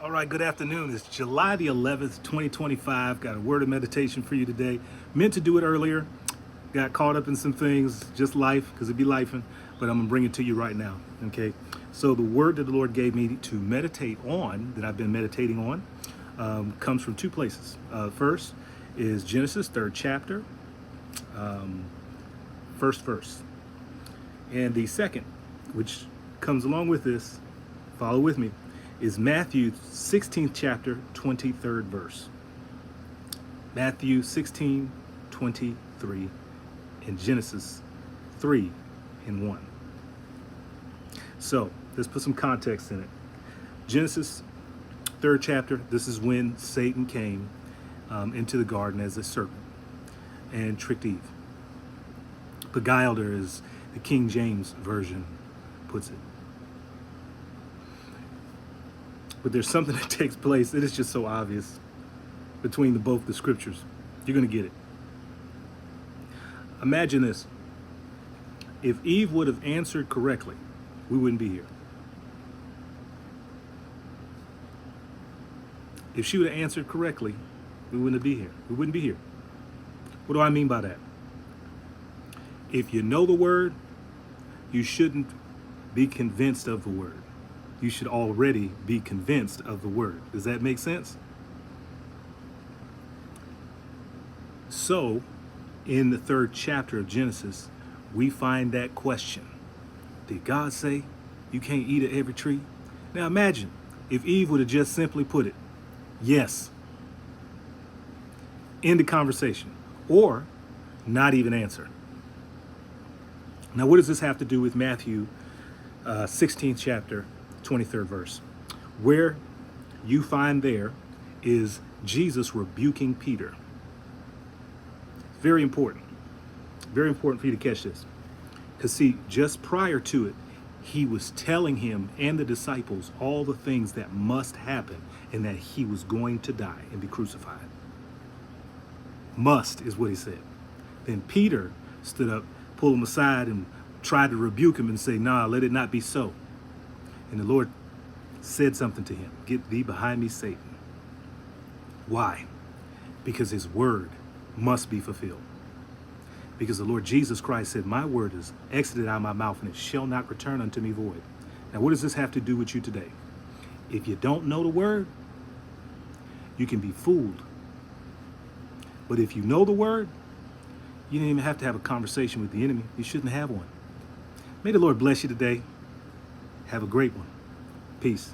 All right, good afternoon. It's July the 11th, 2025. Got a word of meditation for you today. Meant to do it earlier. Got caught up in some things, just life, because it'd be lifing, but I'm going to bring it to you right now. Okay. So, the word that the Lord gave me to meditate on, that I've been meditating on, comes from two places. First is Genesis, 3rd chapter, first verse. And the second, which comes along with this, follow with me, is Matthew 16th chapter, 23rd verse. Matthew 16, 23, and Genesis 3 and 1. So let's put some context in it. Genesis 3rd chapter, this is when Satan came into the garden as a serpent and tricked Eve. Beguiled her, as the King James Version puts it. But there's something that takes place. It is just so obvious between both the scriptures. You're going to get it. Imagine this. If Eve would have answered correctly, we wouldn't be here. If she would have answered correctly, we wouldn't be here. We wouldn't be here. What do I mean by that? If you know the word, you shouldn't be convinced of the word. You should already be convinced of the word. Does that make sense? So, in the 3rd chapter of Genesis, we find that question. Did God say you can't eat of every tree? Now imagine if Eve would have just simply put it, yes. End the conversation. Or not even answer. Now what does this have to do with Matthew 16th chapter, 23rd verse? Where you find there is Jesus rebuking Peter. Very important. Very important for you to catch this. Because see, just prior to it, he was telling him and the disciples all the things that must happen and that he was going to die and be crucified. Must is what he said. Then Peter stood up, pulled him aside, and tried to rebuke him and say, nah, let it not be so. And the Lord said something to him. Get thee behind me, Satan. Why? Because his word must be fulfilled. Because the Lord Jesus Christ said, my word is exited out of my mouth and it shall not return unto me void. Now, what does this have to do with you today? If you don't know the word, you can be fooled. But if you know the word, you don't even have to have a conversation with the enemy. You shouldn't have one. May the Lord bless you today. Have a great one. Peace.